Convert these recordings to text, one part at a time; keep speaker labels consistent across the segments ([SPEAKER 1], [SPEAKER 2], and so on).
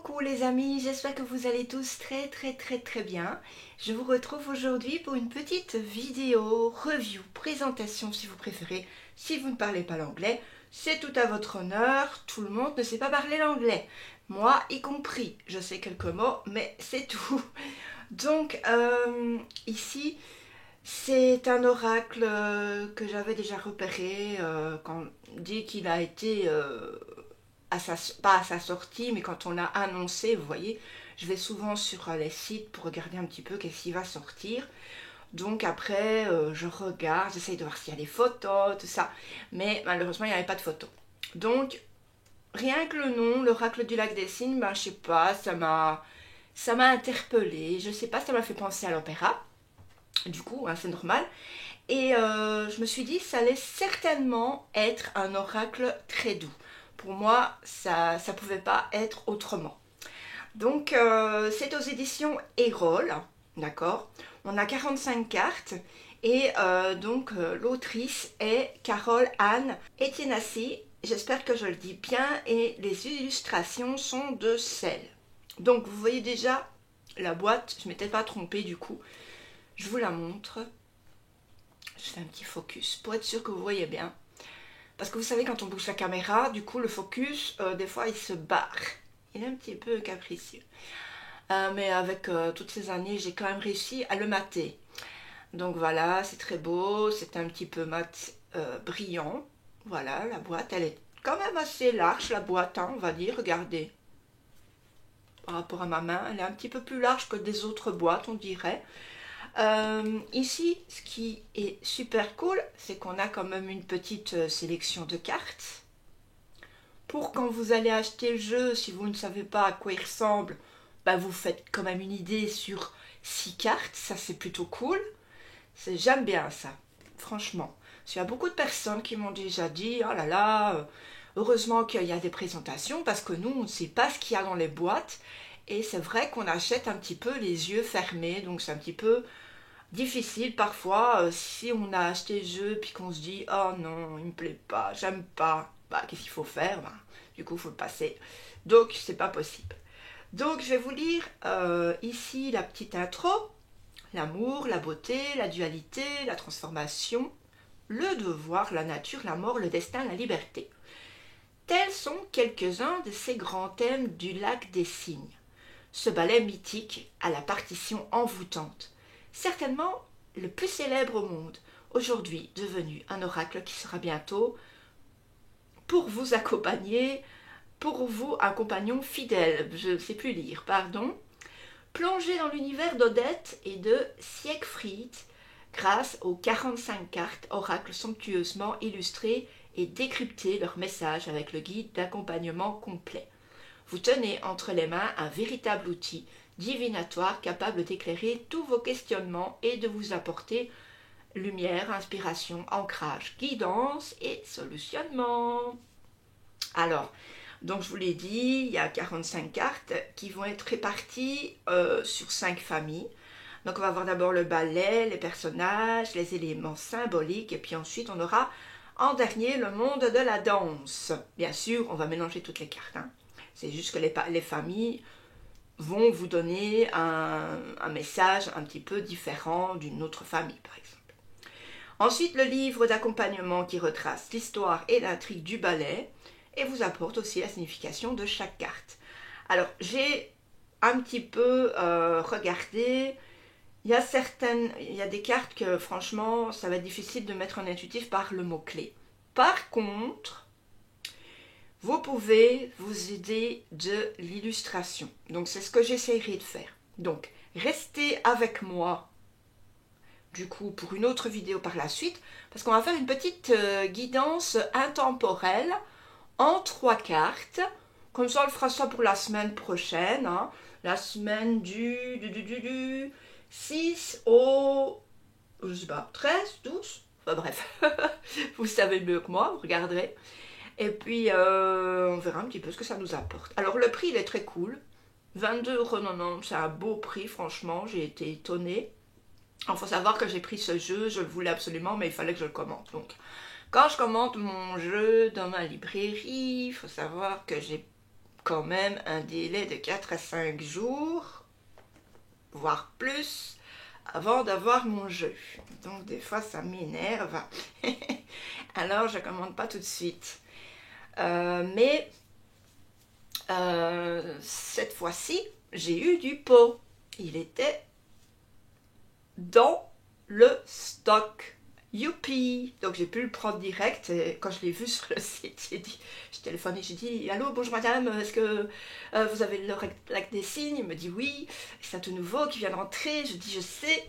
[SPEAKER 1] Coucou les amis, j'espère que vous allez tous très bien. Je vous retrouve aujourd'hui pour une petite vidéo, review, présentation si vous préférez. Si vous ne parlez pas l'anglais, c'est tout à votre honneur, tout le monde ne sait pas parler l'anglais. Moi y compris, je sais quelques mots, mais c'est tout. Donc ici, c'est un oracle que j'avais déjà repéré quand dès qu'il a été... pas à sa sortie, mais quand on l'a annoncé, vous voyez, je vais souvent sur les sites pour regarder un petit peu qu'est-ce qui va sortir. Donc après, je regarde, j'essaye de voir s'il y a des photos, tout ça. Mais malheureusement, il n'y avait pas de photos. Donc, rien que le nom, l'oracle du lac des Cygnes, ben, je sais pas, ça m'a interpellée. Je sais pas, ça m'a fait penser à l'opéra. Du coup, hein, c'est normal. Et je me suis dit, ça allait certainement être un oracle très doux. Pour moi, ça ne pouvait pas être autrement. Donc, c'est aux éditions Erol, d'accord. On a 45 cartes et l'autrice est Carole Anne Etiennassi. J'espère que je le dis bien et les illustrations sont de celles. Donc, vous voyez déjà la boîte, je ne m'étais pas trompée du coup. Je vous la montre. Je fais un petit focus pour être sûr que vous voyez bien. Parce que vous savez, quand on bouge la caméra, du coup, le focus, des fois, il se barre. Il est un petit peu capricieux. Mais avec toutes ces années, j'ai quand même réussi à le mater. Donc voilà, c'est très beau. C'est un petit peu mat brillant. Voilà, la boîte, elle est quand même assez large, la boîte, hein, on va dire. Regardez. Par rapport à ma main, elle est un petit peu plus large que des autres boîtes, on dirait. Ici, ce qui est super cool, c'est qu'on a quand même une petite sélection de cartes. Pour quand vous allez acheter le jeu, si vous ne savez pas à quoi il ressemble, bah vous faites quand même une idée sur 6 cartes, ça c'est plutôt cool. J'aime bien ça, franchement. Parce qu'il y a beaucoup de personnes qui m'ont déjà dit, oh là là, heureusement qu'il y a des présentations, parce que nous, on ne sait pas ce qu'il y a dans les boîtes. Et c'est vrai qu'on achète un petit peu les yeux fermés, donc c'est un petit peu difficile parfois si on a acheté le jeu puis qu'on se dit oh non il me plaît pas, j'aime pas, bah qu'est-ce qu'il faut faire, bah, du coup il faut le passer, donc c'est pas possible. Donc je vais vous lire ici la petite intro. L'amour, la beauté, la dualité, la transformation, le devoir, la nature, la mort, le destin, la liberté. Tels sont quelques-uns de ces grands thèmes du lac des Cygnes, ce ballet mythique à la partition envoûtante, certainement le plus célèbre au monde, aujourd'hui devenu un oracle qui sera bientôt pour vous accompagner, pour vous un compagnon fidèle, je ne sais plus lire, pardon, plongé dans l'univers d'Odette et de Siegfried grâce aux 45 cartes oracles somptueusement illustrées et décryptées leurs messages avec le guide d'accompagnement complet. Vous tenez entre les mains un véritable outil divinatoire capable d'éclairer tous vos questionnements et de vous apporter lumière, inspiration, ancrage, guidance et solutionnement. Alors, donc je vous l'ai dit, il y a 45 cartes qui vont être réparties sur 5 familles. Donc on va voir d'abord le ballet, les personnages, les éléments symboliques et puis ensuite on aura en dernier le monde de la danse. Bien sûr, on va mélanger toutes les cartes, hein. C'est juste que les familles vont vous donner un message un petit peu différent d'une autre famille, par exemple. Ensuite, le livre d'accompagnement qui retrace l'histoire et l'intrigue du ballet et vous apporte aussi la signification de chaque carte. Alors, j'ai un petit peu regardé. Il y a des cartes que, franchement, ça va être difficile de mettre en intuitif par le mot-clé. Par contre, vous pouvez vous aider de l'illustration. Donc, c'est ce que j'essaierai de faire. Donc, restez avec moi, du coup, pour une autre vidéo par la suite, parce qu'on va faire une petite guidance intemporelle en 3 cartes. Comme ça, on le fera ça pour la semaine prochaine. Hein. La semaine du 6 au... je sais pas, 13, 12 enfin bref, vous savez mieux que moi, vous regarderez. Et puis, on verra un petit peu ce que ça nous apporte. Alors, le prix, il est très cool. 22,90 €, c'est un beau prix, franchement. J'ai été étonnée. Il faut savoir que j'ai pris ce jeu, je le voulais absolument, mais il fallait que je le commente. Donc, quand je commente mon jeu dans ma librairie, il faut savoir que j'ai quand même un délai de 4 à 5 jours, voire plus, avant d'avoir mon jeu. Donc des fois ça m'énerve. Alors je commande pas tout de suite. Mais cette fois-ci, j'ai eu du pot. Il était dans le stock. Youpi! Donc j'ai pu le prendre direct et quand je l'ai vu sur le site, j'ai téléphoné, j'ai dit allô, bonjour madame, est-ce que vous avez le lac des cygnes? Il me dit oui, c'est un tout nouveau qui vient de rentrer, je dis je sais.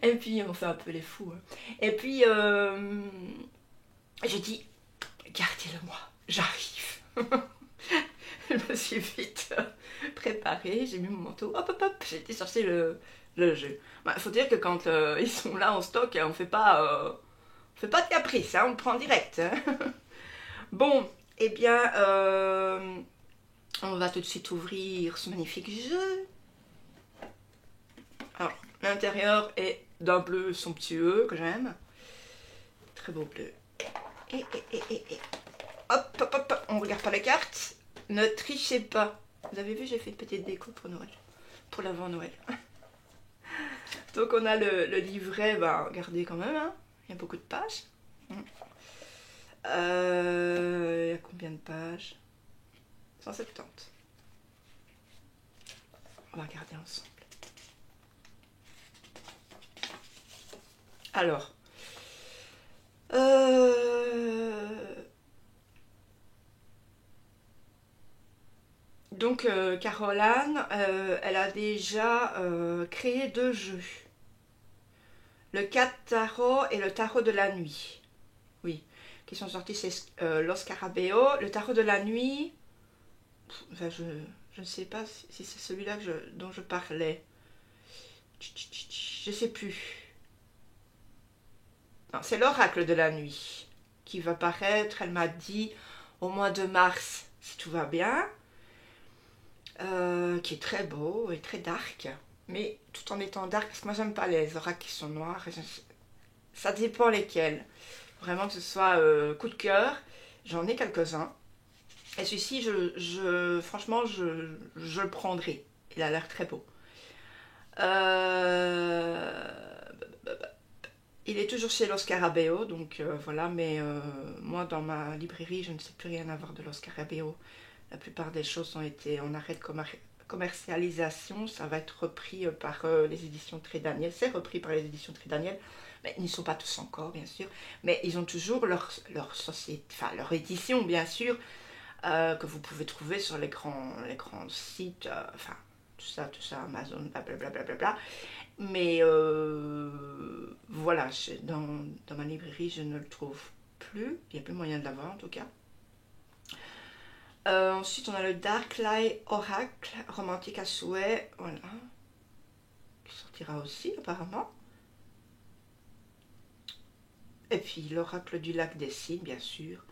[SPEAKER 1] Et puis on fait un peu les fous. Hein. Et puis j'ai dit gardez-le-moi, j'arrive. Je me suis vite préparée, j'ai mis mon manteau, hop hop hop, j'ai été chercher le jeu. Il faut dire que quand ils sont là en stock, on fait pas de caprice, hein, on le prend direct. Hein. Bon, eh bien, on va tout de suite ouvrir ce magnifique jeu. Alors, l'intérieur est d'un bleu somptueux que j'aime. Très beau bleu. Et. Hop, hop, hop, on regarde pas les cartes. Ne trichez pas. Vous avez vu, j'ai fait une petite déco pour Noël. Pour l'avant-Noël. Donc on a le livret, bah, regardez quand même, hein. Il y a beaucoup de pages. Il y a combien de pages? 170. On va regarder ensemble. Alors, donc Caroline, elle a déjà créé 2 jeux. Le 4 tarot et le tarot de la nuit. Oui, qui sont sortis chez Los Scarabeo. Le tarot de la nuit, enfin, je ne sais pas si c'est celui-là dont je parlais. Je ne sais plus. Non, c'est l'oracle de la nuit qui va paraître, elle m'a dit, au mois de mars, si tout va bien. Qui est très beau et très dark. Mais tout en étant dark, parce que moi j'aime pas les oracles qui sont noirs. Ça dépend lesquels. Vraiment que ce soit coup de cœur. J'en ai quelques-uns. Et celui-ci, franchement, je le prendrai. Il a l'air très beau. Il est toujours chez Los Scarabeo, donc voilà. Mais moi, dans ma librairie, je ne sais plus rien avoir de Los Scarabeo. La plupart des choses ont été en arrêt de commercialisation. Ça va être repris par les éditions Trédaniel. C'est repris par les éditions Trédaniel. Mais ils n'y sont pas tous encore, bien sûr. Mais ils ont toujours leur société, enfin leur édition, bien sûr, que vous pouvez trouver sur les grands sites, enfin tout ça, Amazon, blablabla. Mais voilà, dans ma librairie, je ne le trouve plus. Il n'y a plus moyen de l'avoir en tout cas. Ensuite, on a le Dark Light Oracle, romantique à souhait, voilà, qui sortira aussi apparemment. Et puis l'oracle du lac des cygnes, bien sûr,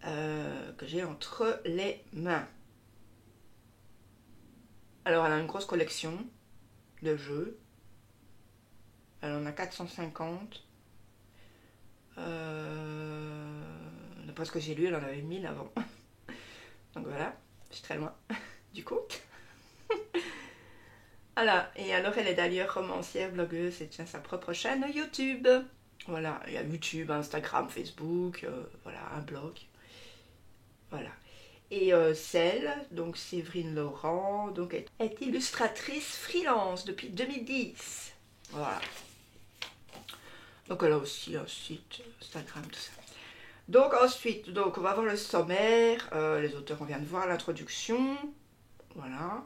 [SPEAKER 1] que j'ai entre les mains. Alors, elle a une grosse collection de jeux. Elle en a 450. D'après ce que j'ai lu, elle en avait 1000 avant. Donc voilà, je suis très loin du compte. Voilà, et alors elle est d'ailleurs romancière, blogueuse et tient sa propre chaîne YouTube. Voilà, il y a YouTube, Instagram, Facebook, voilà, un blog. Voilà. Et celle, donc Séverine Laurent, donc est illustratrice freelance depuis 2010. Voilà. Donc elle a aussi un site Instagram, tout ça. Donc ensuite, donc on va voir le sommaire. Les auteurs, on vient de voir l'introduction. Voilà.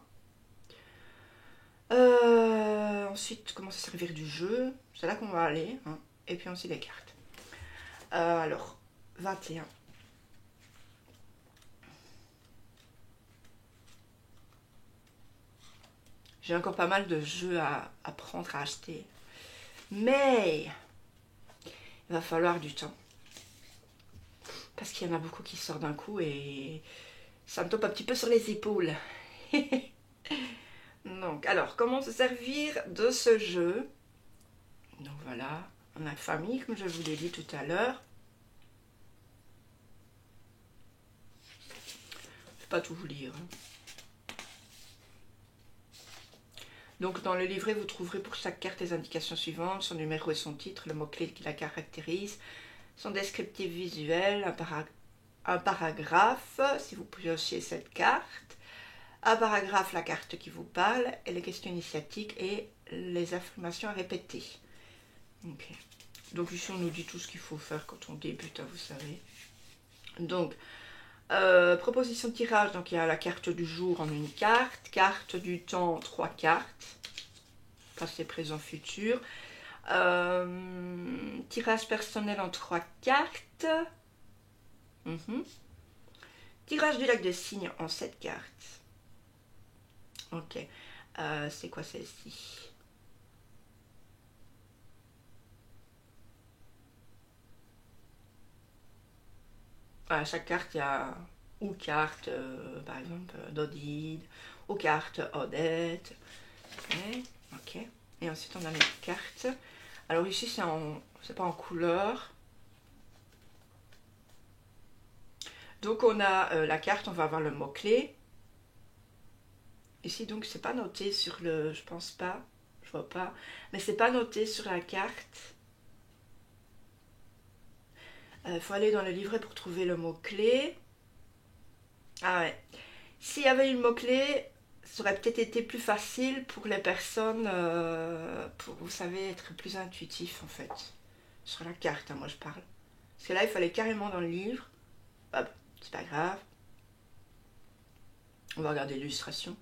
[SPEAKER 1] Ensuite, comment se servir du jeu. C'est là qu'on va aller. Hein. Et puis ensuite les cartes. Alors, 21. J'ai encore pas mal de jeux à prendre, à acheter. Mais il va falloir du temps. Parce qu'il y en a beaucoup qui sortent d'un coup et ça me tombe un petit peu sur les épaules. Donc, alors, comment se servir de ce jeu? Donc voilà, on a famille, comme je vous l'ai dit tout à l'heure. pas tout vous lire. Donc dans le livret, vous trouverez pour chaque carte les indications suivantes, son numéro et son titre, le mot-clé qui la caractérise, son descriptif visuel, un paragraphe, si vous piochez cette carte, un paragraphe, la carte qui vous parle, et les questions initiatiques et les affirmations à répéter. Okay. Donc ici on nous dit tout ce qu'il faut faire quand on débute, hein, vous savez. Donc, proposition de tirage, donc il y a la carte du jour en une carte, carte du temps, 3 cartes, passé, présent, futur, tirage personnel en 3 cartes, tirage du lac de cygne en 7 cartes. Ok, c'est quoi celle-ci? À chaque carte, il y a ou carte, par exemple, d'Odile, ou carte Odette. Ok. Et ensuite, on a les cartes. Alors ici, c'est pas en couleur. Donc, on a la carte, on va avoir le mot-clé. Ici, donc, c'est pas noté sur le... Je pense pas. Je vois pas. Mais c'est pas noté sur la carte. Il faut aller dans le livret pour trouver le mot-clé. Ah ouais. S'il y avait eu le mot-clé, ça aurait peut-être été plus facile pour les personnes, pour, vous savez, être plus intuitif en fait. Sur la carte, hein, moi je parle. Parce que là, il fallait carrément dans le livre. Hop, c'est pas grave. On va regarder l'illustration.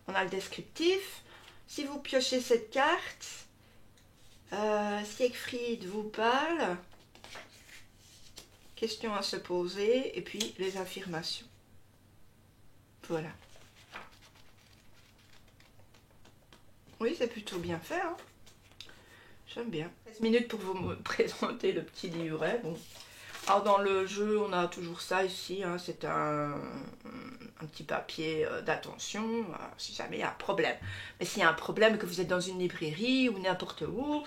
[SPEAKER 1] On a le descriptif. Si vous piochez cette carte, Siegfried vous parle. Questions à se poser et puis les affirmations. Voilà. Oui, c'est plutôt bien fait. Hein, j'aime bien. 13 minutes pour vous présenter le petit livret. Bon. Alors dans le jeu, on a toujours ça ici. Hein, c'est un petit papier d'attention si jamais il y a un problème. Mais s'il y a un problème, que vous êtes dans une librairie ou n'importe où,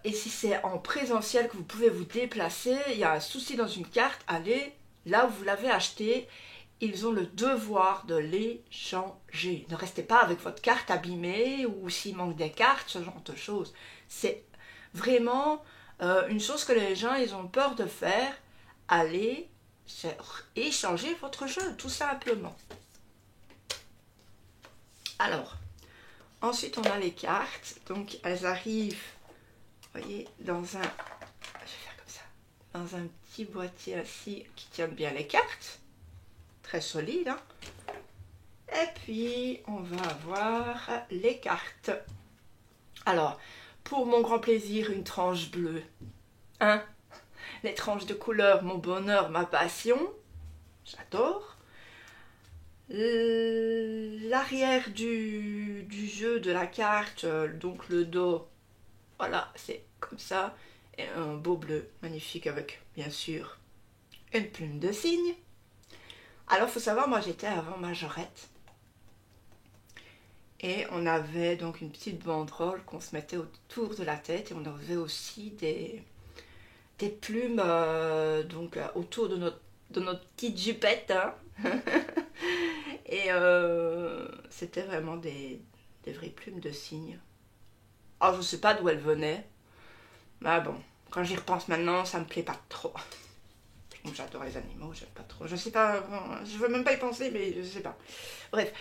[SPEAKER 1] et si c'est en présentiel que vous pouvez vous déplacer, il y a un souci dans une carte, allez là où vous l'avez acheté. Ils ont le devoir de les changer. Ne restez pas avec votre carte abîmée ou s'il manque des cartes, ce genre de choses. C'est vraiment une chose que les gens ils ont peur de faire. Allez échanger votre jeu, tout simplement. Alors, ensuite on a les cartes. Donc elles arrivent, vous voyez, dans un... Je vais faire comme ça. Dans un petit boîtier ainsi qui tient bien les cartes. Très solide, hein. Et puis on va avoir les cartes. Alors, pour mon grand plaisir, une tranche bleue, hein, les tranches de couleur, mon bonheur, ma passion, j'adore. L'arrière du jeu de la carte, donc le dos, voilà, c'est comme ça, et un beau bleu magnifique avec bien sûr une plume de cygne. Alors, il faut savoir, moi j'étais avant majorette. Et on avait donc une petite banderole qu'on se mettait autour de la tête. Et on avait aussi des plumes donc, autour de notre petite jupette. Hein. Et c'était vraiment des vraies plumes de cygne. Alors, je ne sais pas d'où elles venaient. Mais bon, quand j'y repense maintenant, ça me plaît pas trop. J'adore les animaux, j'aime pas trop. Je sais pas, je veux même pas y penser, mais je sais pas. Bref.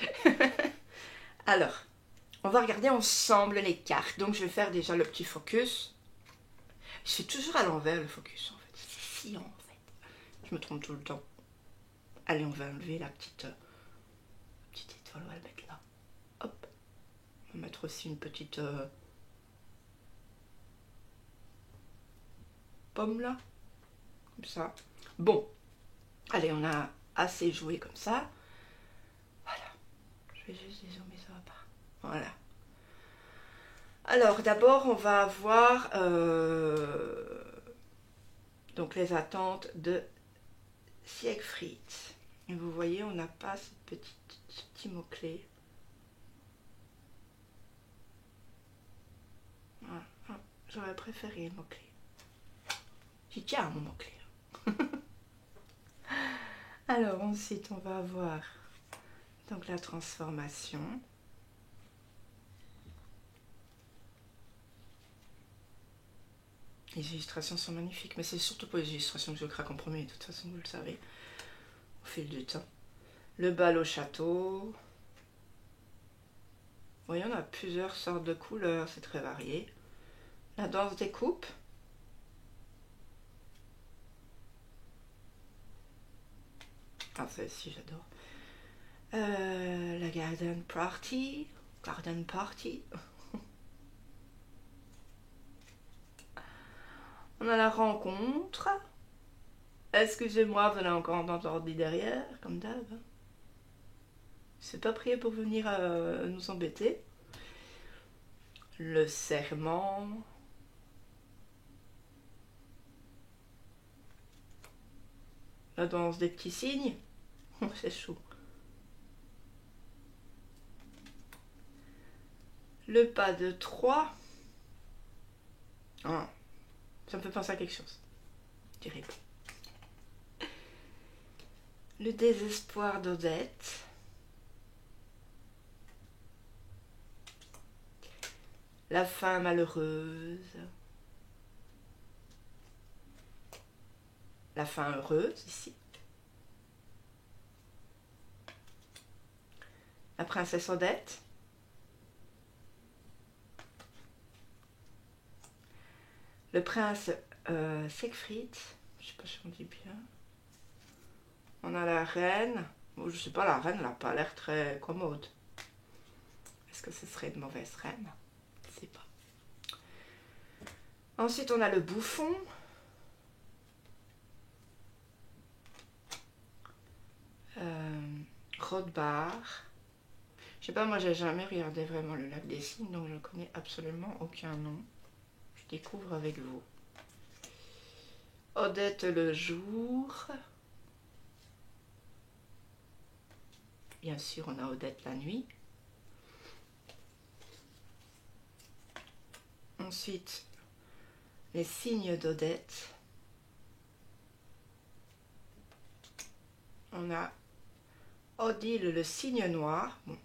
[SPEAKER 1] Alors, on va regarder ensemble les cartes. Donc, je vais faire déjà le petit focus. Je fais toujours à l'envers le focus, en fait. C'est si, en fait. Je me trompe tout le temps. Allez, on va enlever la petite étoile, on va le mettre là. Hop. On va mettre aussi une petite pomme là. Comme ça. Bon, allez, on a assez joué comme ça. Voilà. Je vais juste dézoomer, ça va pas. Voilà. Alors, d'abord, on va avoir donc les attentes de Siegfried. Et vous voyez, on n'a pas ce petit mot-clé. Voilà. J'aurais préféré le mot-clé. J'y tiens à mon mot-clé. Alors ensuite, on va avoir donc la transformation. Les illustrations sont magnifiques, mais c'est surtout pour les illustrations que je craque en premier, de toute façon, vous le savez, au fil du temps. Le bal au château. Vous voyez, on a plusieurs sortes de couleurs, c'est très varié. La danse des coupes. Ah, celle-ci, j'adore. La garden party. Garden party. On a la rencontre. Excusez-moi, vous allez encore entendre ordi derrière, comme d'hab. C'est pas prié pour venir nous embêter. Le serment. La danse des petits cygnes. C'est chaud. Le pas de 3. Ah, ça me fait penser à quelque chose. Terrible. Le désespoir d'Odette. La fin malheureuse. La fin heureuse ici. La princesse Odette. Le prince Siegfried. Je sais pas si on dit bien. On a la reine. Bon, je sais pas, la reine, elle n'a pas l'air très commode. Est-ce que ce serait une mauvaise reine? Je sais pas. Ensuite, on a le bouffon. Rothbard. Je sais pas, moi j'ai jamais regardé vraiment le lac des cygnes, donc je ne connais absolument aucun nom. Je découvre avec vous. Odette le jour. Bien sûr, on a Odette la nuit. Ensuite, les signes d'Odette. On a Odile le cygne noir. Bon.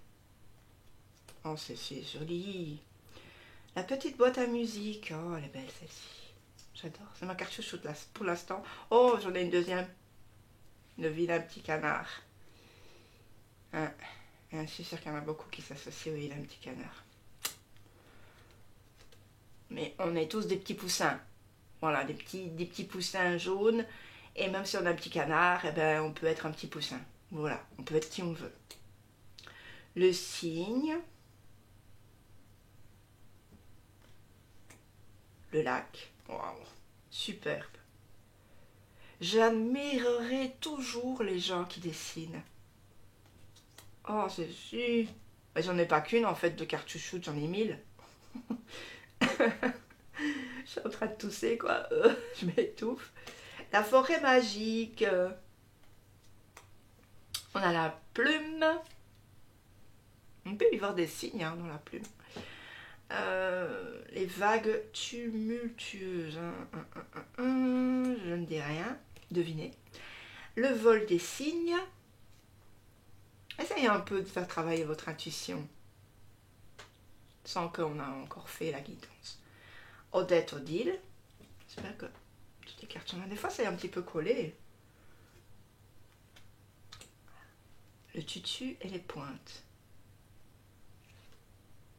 [SPEAKER 1] Oh, c'est joli. La petite boîte à musique. Oh, elle est belle celle-ci. J'adore. C'est ma carte chouchoute là, pour l'instant. Oh, j'en ai une deuxième. Le vilain petit canard. Hein. Je suis sûre qu'il y en a beaucoup qui s'associent au vilain petit canard. Mais on est tous des petits poussins. Voilà, des petits poussins jaunes. Et même si on a un petit canard, eh ben, on peut être un petit poussin. Voilà, on peut être qui on veut. Le cygne. Le lac. Waouh, superbe. J'admirerai toujours les gens qui dessinent. Oh, c'est sûr. J'en ai pas qu'une en fait de carte chouchoute, j'en ai 1000. Je suis en train de tousser quoi. Je m'étouffe. La forêt magique. On a la plume. On peut y voir des signes hein, dans la plume. Les vagues tumultueuses. Je ne dis rien. Devinez. Le vol des cygnes. Essayez un peu de faire travailler votre intuition. Sans qu'on a encore fait la guidance. Odette Odile. J'espère que toutes les cartes sont là. Des fois, c'est un petit peu collé. Le tutu et les pointes.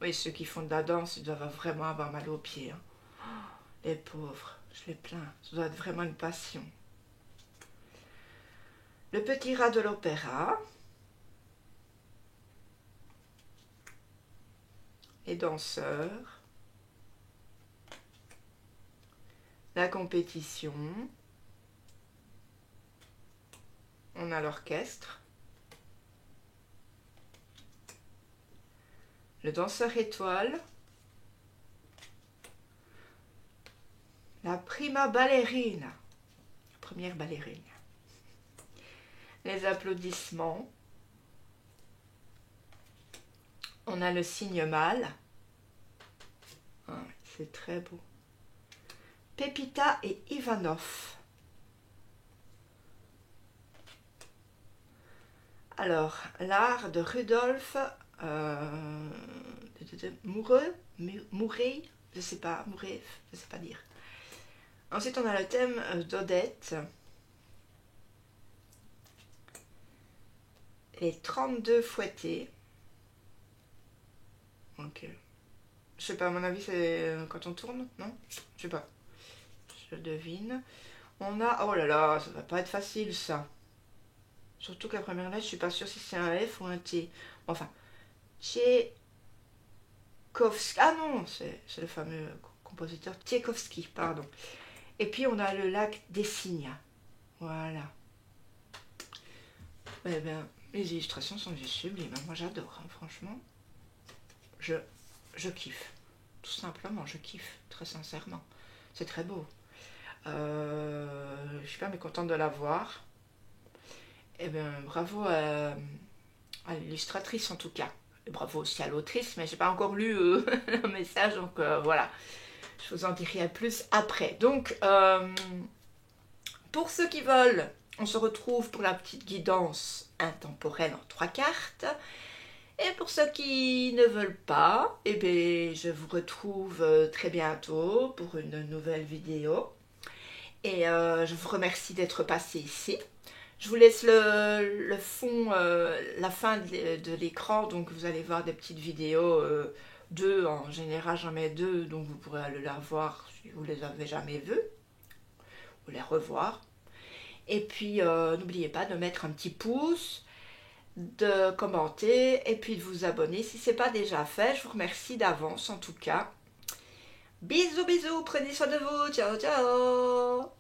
[SPEAKER 1] Oui, ceux qui font de la danse, ils doivent vraiment avoir mal aux pieds. Hein. Oh, les pauvres, je les plains. Ça doit être vraiment une passion. Le petit rat de l'opéra. Les danseurs. La compétition. On a l'orchestre. Le danseur étoile. La prima ballerine. La première ballerine. Les applaudissements. On a le cygne mâle. Ah, c'est très beau. Pépita et Ivanov. Alors, l'art de Rudolf Mouret, je sais pas, Mouret, je sais pas dire. Ensuite, on a le thème d'Odette. Les 32 fouettés. Ok. Je sais pas, à mon avis, c'est quand on tourne, non? Je sais pas. Je devine. On a... Oh là là, ça va pas être facile, ça. Surtout que la première lettre, je suis pas sûre si c'est un F ou un T. Enfin, Tchaïkovski. Ah non, c'est le fameux compositeur Tchaïkovski, pardon. Et puis, on a le lac d'Essigna. Voilà. Eh bien, les illustrations sont juste sublimes. Moi, j'adore, hein, franchement. Je kiffe. Tout simplement, je kiffe, très sincèrement. C'est très beau. Je suis pas mécontente de la voir. Eh bien, bravo à l'illustratrice en tout cas. Et bravo aussi à l'autrice, mais j'ai pas encore lu le message, donc voilà. Je vous en dirai plus après. Donc, pour ceux qui veulent, on se retrouve pour la petite guidance intemporelle en 3 cartes. Et pour ceux qui ne veulent pas, eh bien, je vous retrouve très bientôt pour une nouvelle vidéo. Et je vous remercie d'être passé ici. Je vous laisse le fond, la fin de l'écran, donc vous allez voir des petites vidéos, deux, en général j'en mets deux, donc vous pourrez aller la voir si vous les avez jamais vues, ou les revoir. Et puis n'oubliez pas de mettre un petit pouce, de commenter, et puis de vous abonner si ce n'est pas déjà fait. Je vous remercie d'avance en tout cas. Bisous bisous, prenez soin de vous, ciao ciao.